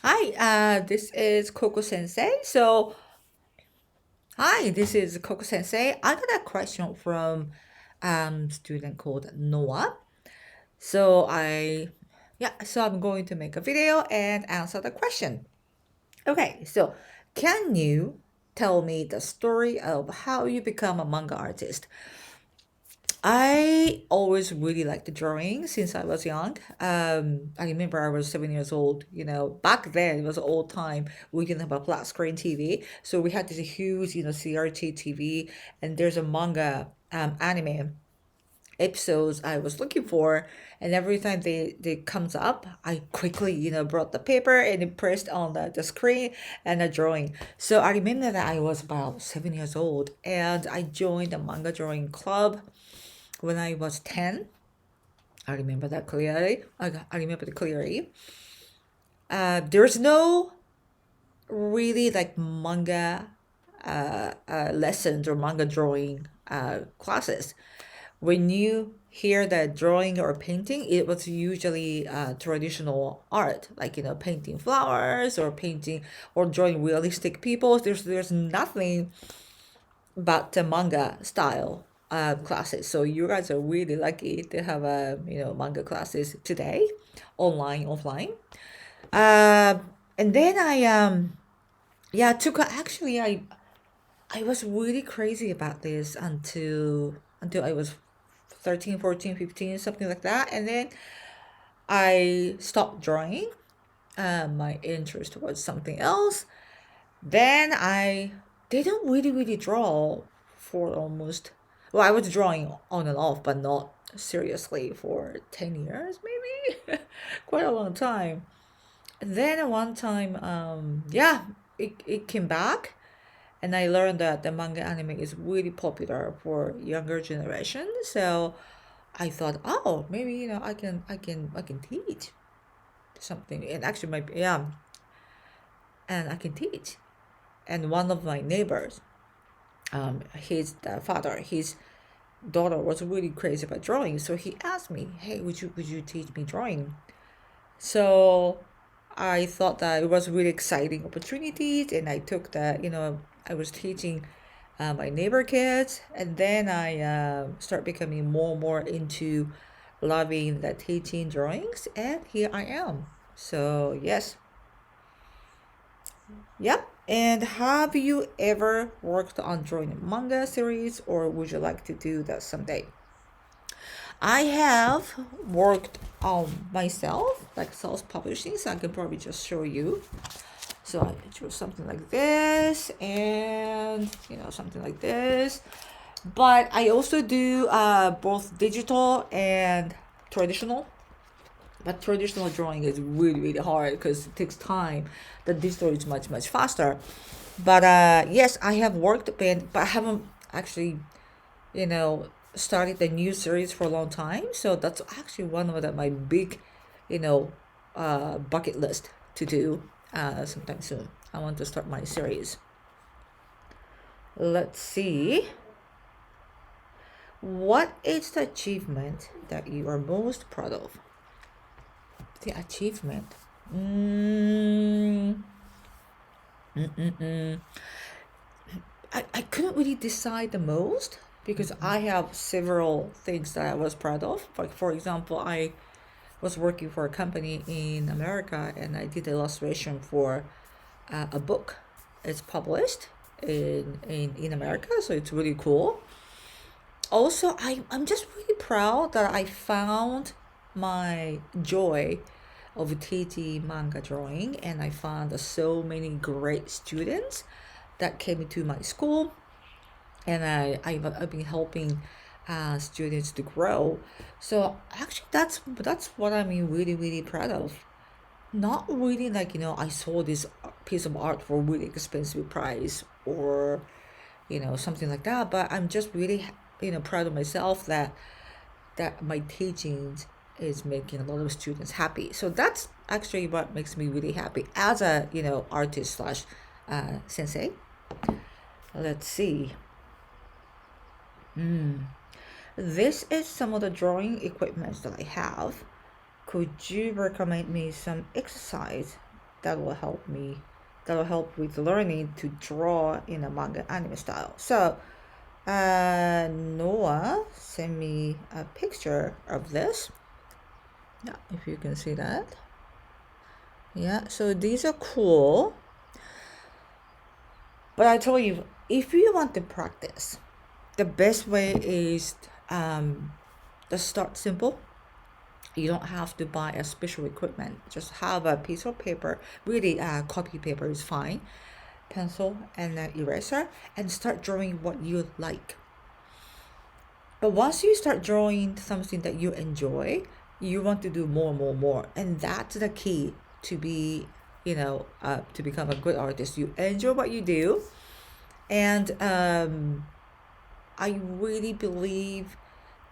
Hi, this is Koko-sensei. Hi, this is Koko-sensei. I got a question from student called Noah. So I, so I'm going to make a video and answer the question. Okay, so can you tell me the story of how you become a manga artist? I always really liked the drawing since I was young. I remember I was 7 years old. Back then it was old time. We didn't have a flat screen TV, so we had this huge, CRT TV, and there's a manga anime episodes I was looking for, and every time they comes up, I quickly brought the paper and it pressed on the screen and the drawing. So I remember that I was about 7 years old, and I joined a manga drawing club when I was 10. I remember that clearly. I remember it clearly. There's no really like manga lessons or manga drawing classes. When you hear that drawing or painting, it was usually traditional art, like painting flowers or painting or drawing realistic people. There's nothing but the manga style classes. So you guys are really lucky to have manga classes today, online, offline. And then I took actually I was really crazy about this until I was 13, 14, 15, something like that. And then I stopped drawing. My interest was something else. Then I didn't really draw for almost, well, I was drawing on and off, but not seriously for 10 years, maybe. Quite a long time. And then one time, it came back, and I learned that the manga anime is really popular for younger generation. So I thought, oh, maybe I can teach something, and actually and I can teach. And one of my neighbors, his father, his daughter was really crazy about drawing, so he asked me, "Hey, would you teach me drawing?" So I thought that it was really exciting opportunities, and I took that. I was teaching my neighbor kids, and then I start becoming more and more into loving the teaching drawings, and here I am. So yes, yep. And have you ever worked on drawing a manga series, or would you like to do that someday? I have worked on myself, like self-publishing, so I can probably just show you. So I drew something like this, and something like this. But I also do both digital and traditional. But traditional drawing is really, really hard because it takes time. The digital is much, much faster. But yes, I have worked, but I haven't actually, started the new series for a long time. So that's actually one of my big, you know, bucket list to do sometime soon. I want to start my series. Let's see. What is the achievement that you are most proud of? The achievement. Mm, mm. I couldn't really decide the most because I have several things that I was proud of. Like, for example, I was working for a company in America, and I did illustration for a book. It's published in America, so it's really cool. Also, I'm just really proud that I found my joy of teaching manga drawing, and I found so many great students that came into my school, and I've been helping students to grow. So actually, that's what I'm really really proud of. Not really like I saw this piece of art for really expensive price, or something like that, but I'm just really proud of myself that my teachings is making a lot of students happy. So that's actually what makes me really happy as a artist slash sensei. Let's see. This is some of the drawing equipment that I have. could you recommend me some exercise that will help me, that will help with learning to draw in a manga anime style? So, Noah sent me a picture of this. Yeah, if you can see that. Yeah, so these are cool. But I told you, if you want to practice, the best way is to start simple. You don't have to buy a special equipment. Just have a piece of paper. Really, copy paper is fine. Pencil and an eraser, and start drawing what you like. But once you start drawing something that you enjoy, you want to do more, more, more, and that's the key to be, to become a good artist. You enjoy what you do, and I really believe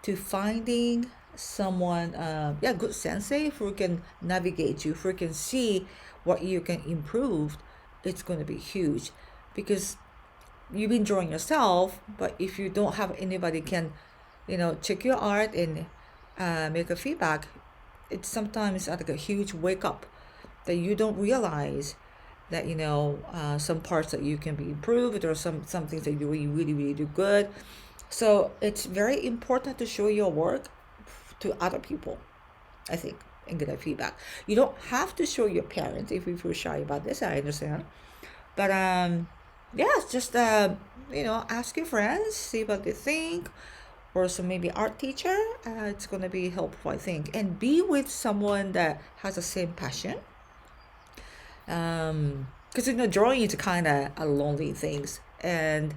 to finding someone, yeah, good sensei who can navigate you, who can see what you can improve. It's going to be huge, because you've been drawing yourself, but if you don't have anybody can, check your art and make a feedback, it's sometimes like a huge wake up that you don't realize that some parts that you can be improved, or some things that you really really really do good. So it's very important to show your work to other people, I think, and get a feedback. You don't have to show your parents if you feel shy about this, I understand. But yeah, just ask your friends, see what they think, or some maybe art teacher. It's gonna be helpful, I think. And be with someone that has the same passion. Because drawing is kind of a lonely things, and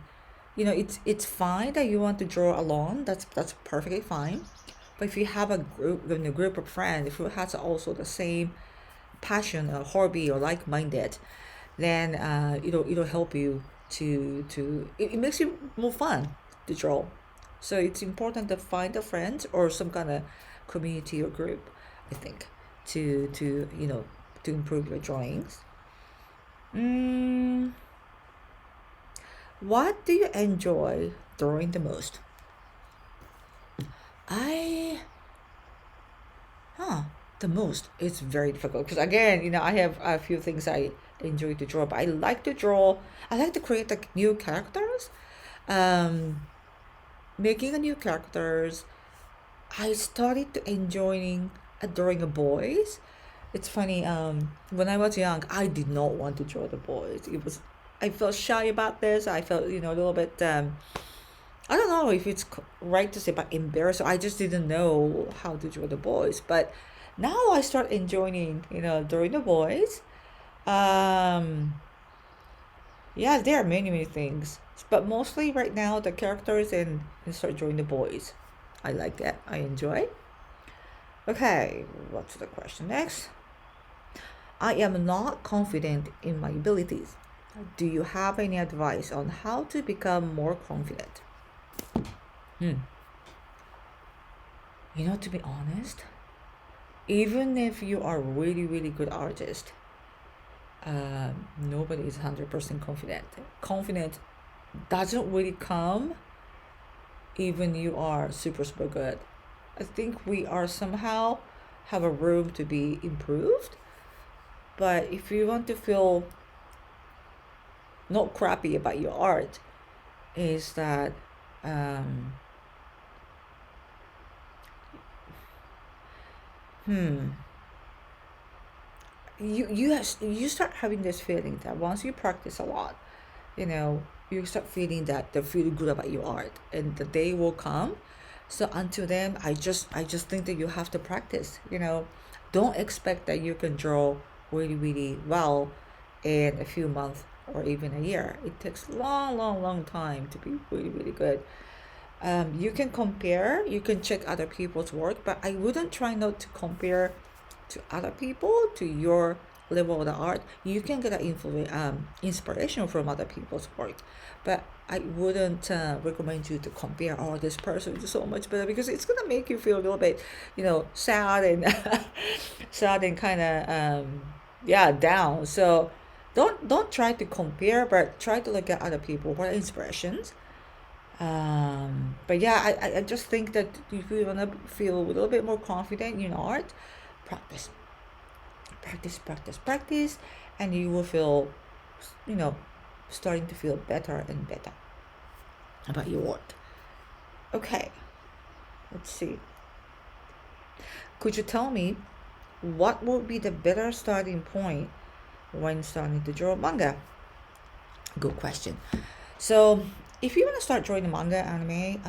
it's fine that you want to draw alone. That's perfectly fine. But if you have a group of friends who has also the same passion or hobby or like-minded, then it'll help you it makes it more fun to draw. So it's important to find a friend or some kind of community or group, I think, to improve your drawings. mm, what do you enjoy drawing the most? I Huh, the most. It's very difficult because again, I have a few things I enjoy to draw, but I like to draw. I like to create like new characters. Um, Making a new characters. I started to enjoying drawing a boys. It's funny. When I was young, I did not want to draw the boys. I felt shy about this. I felt, a little bit. I don't know if it's right to say, but embarrassed. I just didn't know how to draw the boys. But now I start enjoying, drawing the boys. Um, yeah, there are many, many things. But mostly right now, the characters and start drawing the boys. I like that. I enjoy. Okay, what's the question next? I am not confident in my abilities. Do you have any advice on how to become more confident? Hmm. To be honest, even if you are really, really good artist, nobody is 100% confident. Confident doesn't really come even you are super, super good. I think we are somehow have a room to be improved. But if you want to feel not crappy about your art, is that um, hmm, you start having this feeling that once you practice a lot, you start feeling that they feel good about your art, and the day will come. So until then, I just think that you have to practice. Don't expect that you can draw really really well in a few months or even a year. It takes long, long, long time to be really really good. You can compare, you can check other people's work, but I wouldn't try not to compare to other people to your level of the art. You can get inspiration from other people's work, but I wouldn't recommend you to compare. Oh, this person is so much better, because it's gonna make you feel a little bit, sad and sad and kind of yeah, down. So don't try to compare, but try to look at other people, what inspirations. But yeah, I just think that if you want to feel a little bit more confident in art, Practice, practice, practice, practice, and you will feel, you know, starting to feel better and better about your work. Okay, let's see. Could you tell me what would be the better starting point when starting to draw manga? Good question. So, if you want to start drawing manga anime,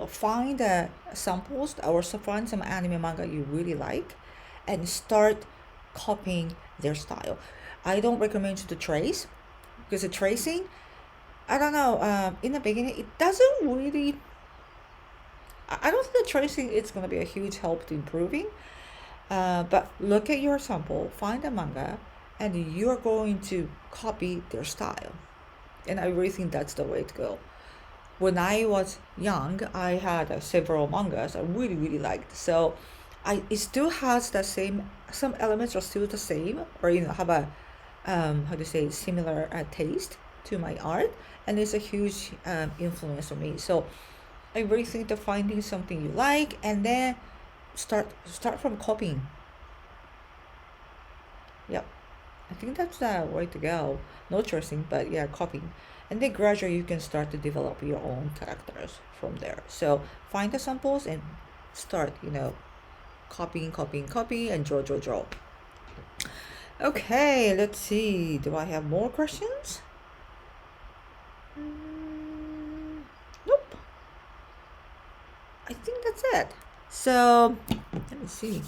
find samples or find some anime manga you really like and start copying their style. I don't recommend you to trace because the tracing, I don't know, in the beginning, it doesn't really, I don't think the tracing is going to be a huge help to improving. But look at your sample, find a manga, and you're going to copy their style. And I really think that's the way to go. When I was young, I had several mangas I really, really liked. So it still has the same, some elements are still the same, or, have a, how to say, similar taste to my art. And it's a huge influence on me. So I really think that finding something you like and then start from copying. Yep. I think that's the way to go. No tracing, but yeah, copying. And then gradually you can start to develop your own characters from there. So find the samples and start, copying, copying, copy, and draw, draw, draw. Okay, let's see. Do I have more questions? Nope. I think that's it. So let me see.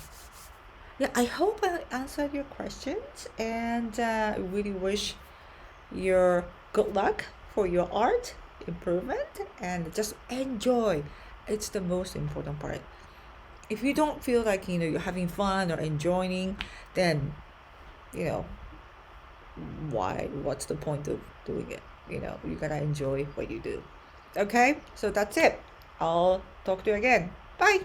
Yeah, I hope I answered your questions and really wish your good luck for your art improvement and just enjoy. It's the most important part. If you don't feel like you're having fun or enjoying, then you know what's the point of doing it? You gotta enjoy what you do. Okay, so that's it. I'll talk to you again. Bye.